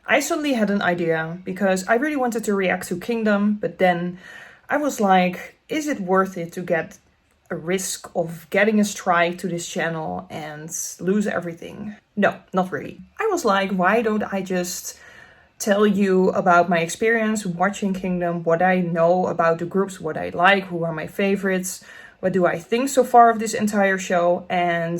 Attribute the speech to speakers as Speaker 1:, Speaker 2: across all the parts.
Speaker 1: I suddenly had an idea because I really wanted to react to Kingdom, but then I was like, is it worth it to get a risk of getting a strike to this channel and lose everything? No, not really. I was like, why don't I just tell you about my experience watching Kingdom, what I know about the groups, what I like, who are my favorites, what do I think so far of this entire show, and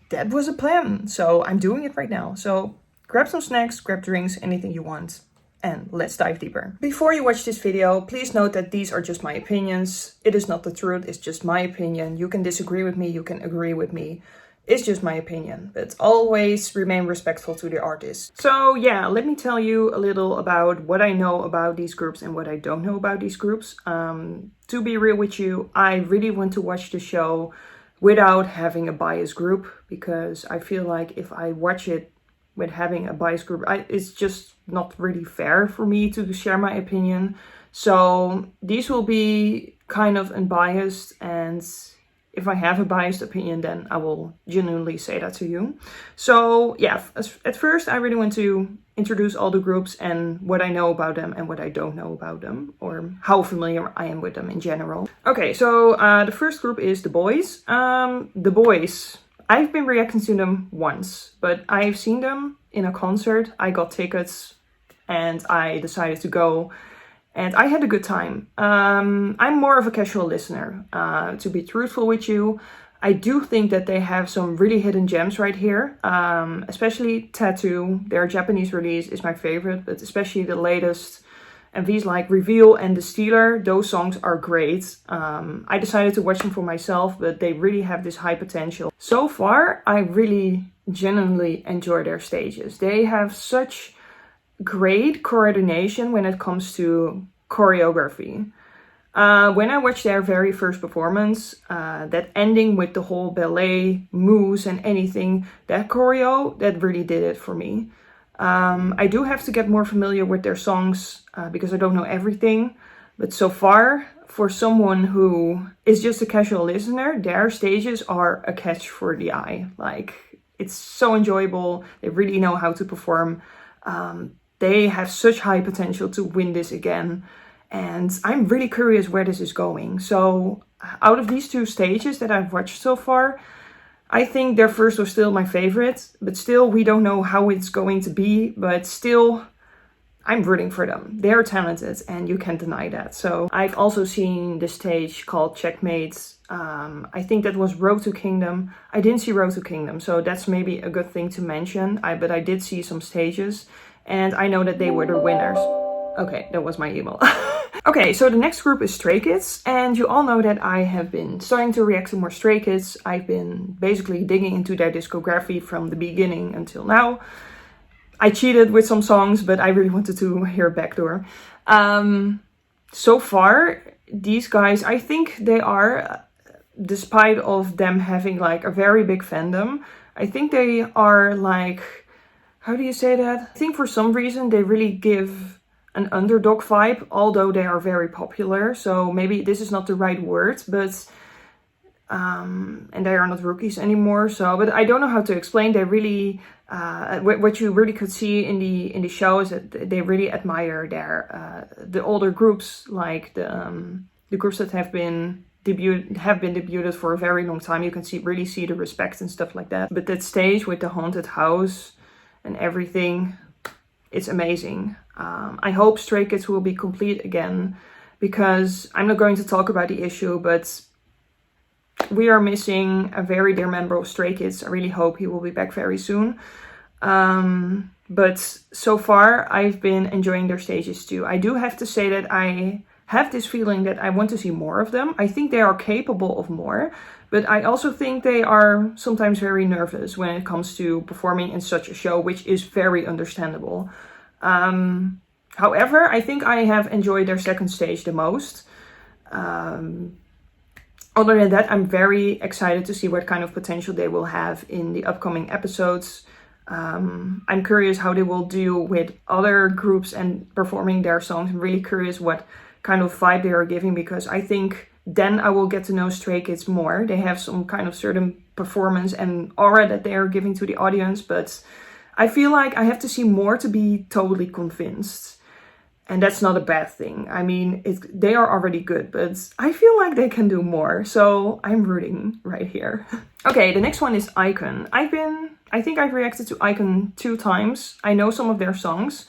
Speaker 1: that was a plan. So I'm doing it right now. So grab some snacks, grab drinks, anything you want, and let's dive deeper. Before you watch this video, please note that these are just my opinions. It is not the truth, it's just my opinion. You can disagree with me, you can agree with me. It's just my opinion, but always remain respectful to the artist. So yeah, let me tell you a little about what I know about these groups and what I don't know about these groups. To be real with you, I really want to watch the show without having a biased group, because I feel like if I watch it with having a biased group, it's just not really fair for me to share my opinion. So these will be kind of unbiased, and if I have a biased opinion, then I will genuinely say that to you. So yeah, at first I really want to introduce all the groups and what I know about them and what I don't know about them, or how familiar I am with them in general. Okay, so the first group is the Boyz. The Boyz, I've been reacting to them once, but I've seen them in a concert. I got tickets and I decided to go. And I had a good time. I'm more of a casual listener, to be truthful with you. I do think that they have some really hidden gems right here, especially Tattoo. Their Japanese release is my favorite, but especially the latest MVs like Reveal and The Stealer. Those songs are great. I decided to watch them for myself, but they really have this high potential. So far, I really genuinely enjoy their stages. They have such great coordination when it comes to choreography. When I watched their very first performance, that ending with the whole ballet moves and anything, that choreo, that really did it for me. I do have to get more familiar with their songs because I don't know everything. But so far, for someone who is just a casual listener, their stages are a catch for the eye. Like, it's so enjoyable. They really know how to perform. They have such high potential to win this again. And I'm really curious where this is going. So out of these two stages that I've watched so far, I think their first was still my favorite. But still, we don't know how it's going to be. But still, I'm rooting for them. They're talented and you can't deny that. So I've also seen the stage called Checkmate. I think that was Road to Kingdom. I didn't see Road to Kingdom, so that's maybe a good thing to mention. But I did see some stages. And I know that they were the winners. Okay, that was my email. Okay, so the next group is Stray Kids. And you all know that I have been starting to react to more Stray Kids. I've been basically digging into their discography from the beginning until now. I cheated with some songs, but I really wanted to hear Backdoor. So far, these guys, I think they are, despite of them having like a very big fandom, I think they are like, how do you say that? I think for some reason they really give an underdog vibe, although they are very popular. So maybe this is not the right word, but and they are not rookies anymore. So, but I don't know how to explain. They really, what you really could see in the show is that they really admire the older groups, like the groups that have been debuted for a very long time. You can really see the respect and stuff like that. But that stage with the haunted house and everything, it's amazing. I hope Stray Kids will be complete again, because I'm not going to talk about the issue, but we are missing a very dear member of Stray Kids. I really hope he will be back very soon. But so far, I've been enjoying their stages too. I do have to say that I have this feeling that I want to see more of them. I think they are capable of more. But I also think they are sometimes very nervous when it comes to performing in such a show, which is very understandable. However, I think I have enjoyed their second stage the most. Other than that, I'm very excited to see what kind of potential they will have in the upcoming episodes. I'm curious how they will deal with other groups and performing their songs. I'm really curious what kind of vibe they are giving, because I think then I will get to know Stray Kids more. They have some kind of certain performance and aura that they are giving to the audience, but I feel like I have to see more to be totally convinced. And that's not a bad thing. I mean, they are already good, but I feel like they can do more. So I'm rooting right here. Okay, the next one is iKON. I think I've reacted to iKON 2 times. I know some of their songs.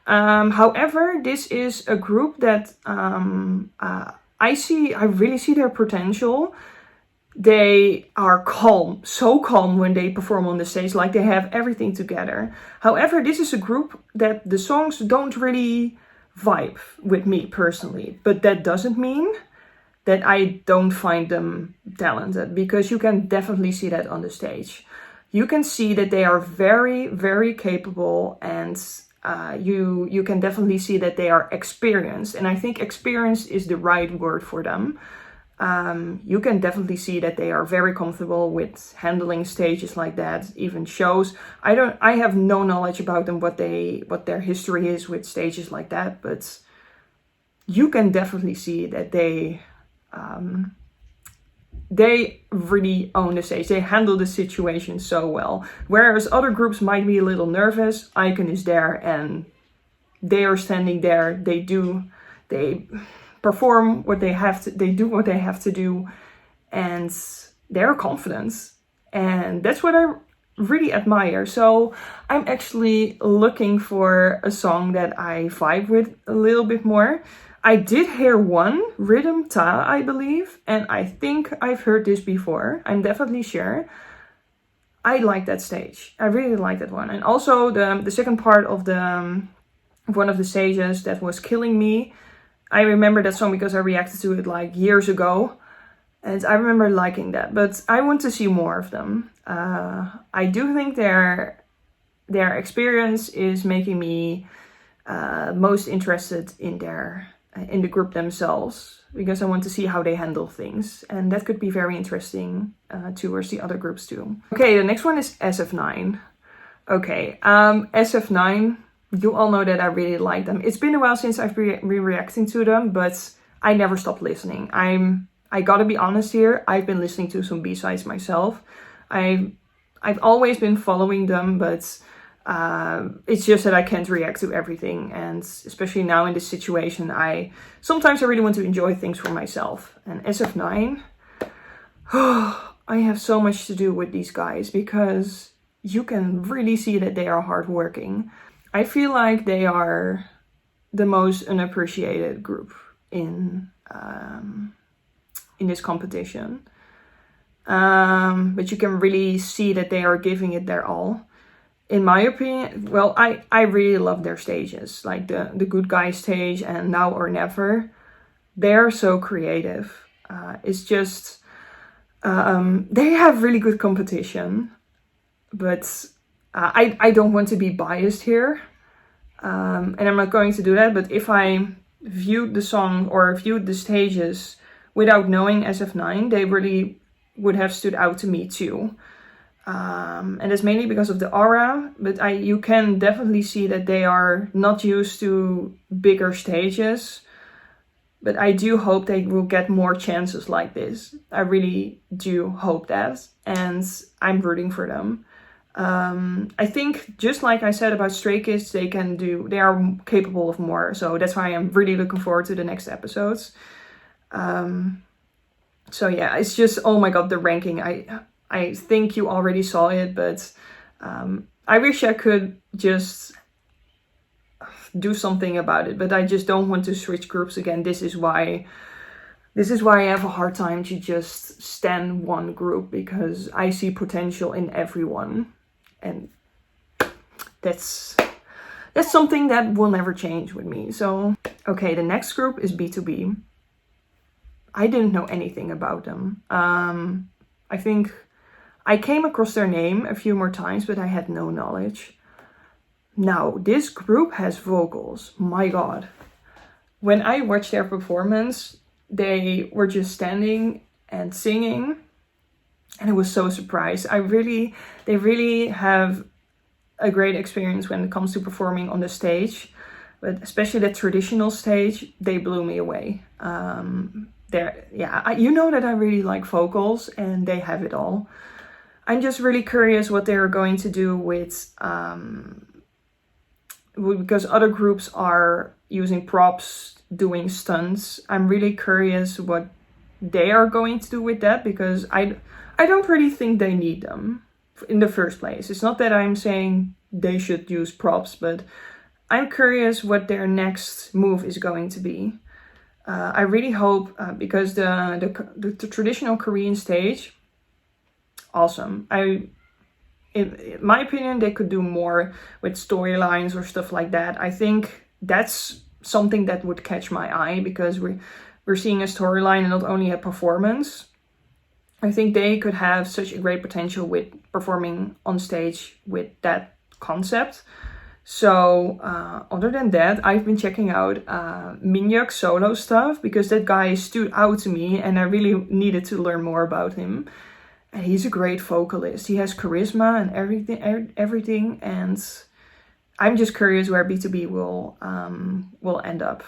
Speaker 1: However, this is a group that I really see their potential. They are calm, so calm when they perform on the stage, like they have everything together. However, this is a group that the songs don't really vibe with me personally, but that doesn't mean that I don't find them talented, because you can definitely see that on the stage. You can see that they are very, very capable, and you can definitely see that they are experienced, and I think experience is the right word for them. You can definitely see that they are very comfortable with handling stages like that, even shows. I have no knowledge about them, what their history is with stages like that, but you can definitely see that they really own the stage. They handle the situation so well. Whereas other groups might be a little nervous, iKON is there and they are standing there. They perform what they have to, they do what they have to do, and they're confident. And that's what I really admire. So I'm actually looking for a song that I vibe with a little bit more. I did hear one, Rhythm Ta, I believe, and I think I've heard this before. I'm definitely sure. I like that stage. I really like that one. And also the second part of one of the stages that was Killing Me. I remember that song because I reacted to it like years ago, and I remember liking that, but I want to see more of them. I do think their experience is making me most interested in the group themselves, because I want to see how they handle things, and that could be very interesting towards the other groups too. Okay, the next one is SF9. Okay, SF9, you all know that I really like them. It's been a while since I've been reacting to them, but I never stopped listening. I gotta be honest here, I've been listening to some B-sides myself. I've always been following them, but it's just that I can't react to everything, and especially now in this situation, sometimes I really want to enjoy things for myself. And SF9, I have so much to do with these guys, because you can really see that they are hardworking. I feel like they are the most unappreciated group in this competition. But you can really see that they are giving it their all. In my opinion, well, I really love their stages, like the Good Guy stage and Now or Never. They're so creative. It's just, they have really good competition, but I don't want to be biased here. And I'm not going to do that, but if I viewed the song or viewed the stages without knowing SF9, they really would have stood out to me too. And it's mainly because of the aura, but you can definitely see that they are not used to bigger stages. But I do hope they will get more chances like this. I really do hope that, and I'm rooting for them. I think, just like I said about Stray Kids, they are capable of more. So that's why I'm really looking forward to the next episodes. So yeah, it's just, oh my god, the ranking. I think you already saw it, but I wish I could just do something about it, but I just don't want to switch groups again. This is why I have a hard time to just stand one group, because I see potential in everyone, and that's something that will never change with me. So okay, the next group is BTOB. I didn't know anything about them. I think I came across their name a few more times, but I had no knowledge. Now, this group has vocals. My god. When I watched their performance, they were just standing and singing, and I was so surprised. They really have a great experience when it comes to performing on the stage, but especially the traditional stage, they blew me away. You know that I really like vocals, and they have it all. I'm just really curious what they're going to do with, because other groups are using props, doing stunts. I'm really curious what they are going to do with that, because I don't really think they need them in the first place. It's not that I'm saying they should use props, but I'm curious what their next move is going to be. I really hope, because the traditional Korean stage, awesome. In my opinion, they could do more with storylines or stuff like that. I think that's something that would catch my eye, because we're seeing a storyline and not only a performance. I think they could have such a great potential with performing on stage with that concept. So other than that, I've been checking out Minhyuk's solo stuff, because that guy stood out to me and I really needed to learn more about him. And he's a great vocalist. He has charisma and everything. And I'm just curious where BTOB will end up.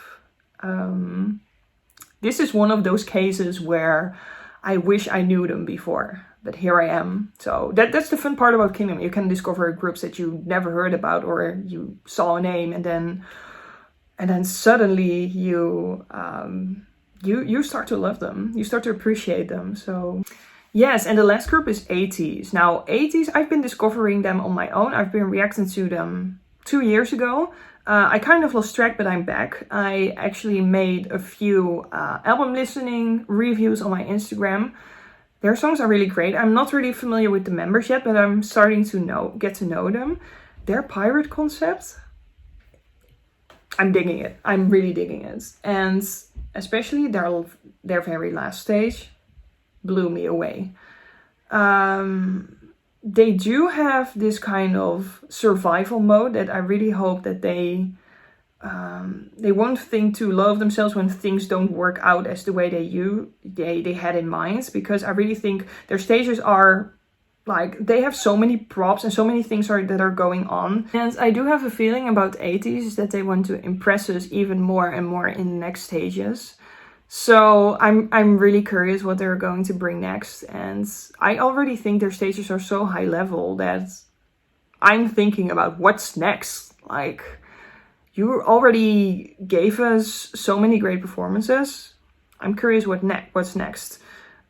Speaker 1: This is one of those cases where I wish I knew them before, but here I am. So that's the fun part about Kingdom. You can discover groups that you never heard about, or you saw a name and then suddenly you start to love them. You start to appreciate them. So yes, and the last group is ATEEZ. Now ATEEZ, I've been discovering them on my own. I've been reacting to them 2 years ago. I kind of lost track, but I'm back. I actually made a few album listening reviews on my Instagram. Their songs are really great. I'm not really familiar with the members yet, but I'm starting to get to know them. Their pirate concept, I'm digging it. I'm really digging it. And especially their very last stage blew me away. They do have this kind of survival mode that I really hope that they won't think too low of themselves when things don't work out as the way they had in mind, because I really think their stages are like, they have so many props and so many things that are going on. And I do have a feeling about ATEEZ that they want to impress us even more and more in the next stages. So I'm really curious what they're going to bring next. And I already think their stages are so high level that I'm thinking about what's next. Like, you already gave us so many great performances. I'm curious what's next.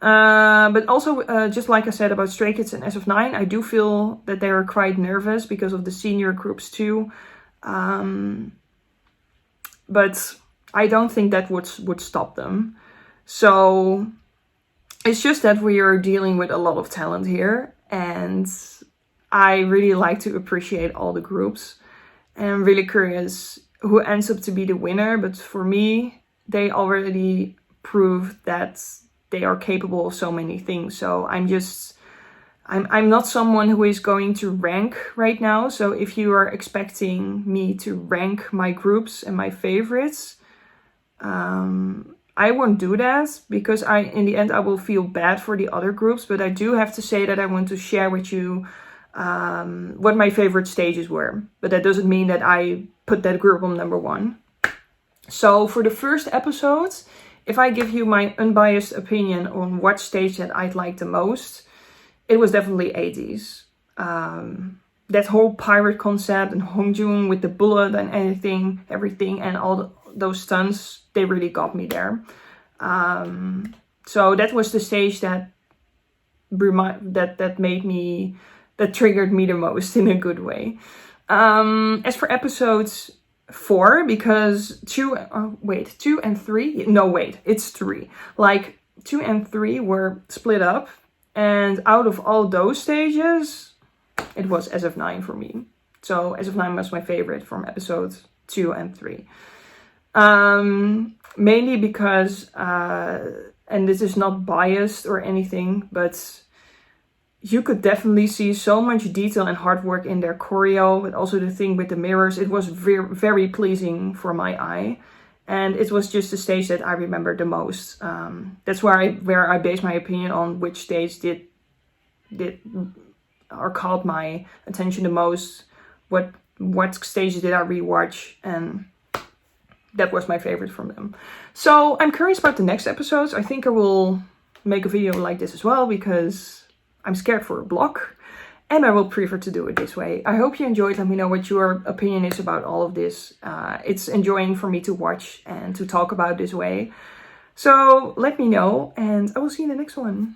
Speaker 1: But also, just like I said about Stray Kids and SF9, I do feel that they are quite nervous because of the senior groups too. But I don't think that would stop them. So it's just that we are dealing with a lot of talent here, and I really like to appreciate all the groups. And I'm really curious who ends up to be the winner. But for me, they already proved that they are capable of so many things. So I'm not someone who is going to rank right now. So if you are expecting me to rank my groups and my favorites, I won't do that, because in the end I will feel bad for the other groups. But I do have to say that I want to share with you what my favorite stages were. But that doesn't mean that I put that group on number 1. So for the first episode, if I give you my unbiased opinion on what stage that I'd like the most, it was definitely ATEEZ. That whole pirate concept and Hongjoong with the bullet and everything and all those stunts, they really got me there. So that was the stage that triggered me the most in a good way. As for episodes 4, because 2 and 3, it's 3. Like 2 and 3 were split up, and out of all those stages, it was SF9 for me. So SF9 was my favorite from episodes 2 and 3. Mainly because, and this is not biased or anything, but you could definitely see so much detail and hard work in their choreo, but also the thing with the mirrors. It was very, very pleasing for my eye. And it was just the stage that I remember the most. That's where I base my opinion on which stage did or caught my attention the most. What stages did I rewatch, and that was my favorite from them. So I'm curious about the next episodes. I think I will make a video like this as well, because I'm scared for a block. And I will prefer to do it this way. I hope you enjoyed. Let me know what your opinion is about all of this. It's enjoying for me to watch and to talk about this way. So let me know, and I will see you in the next one.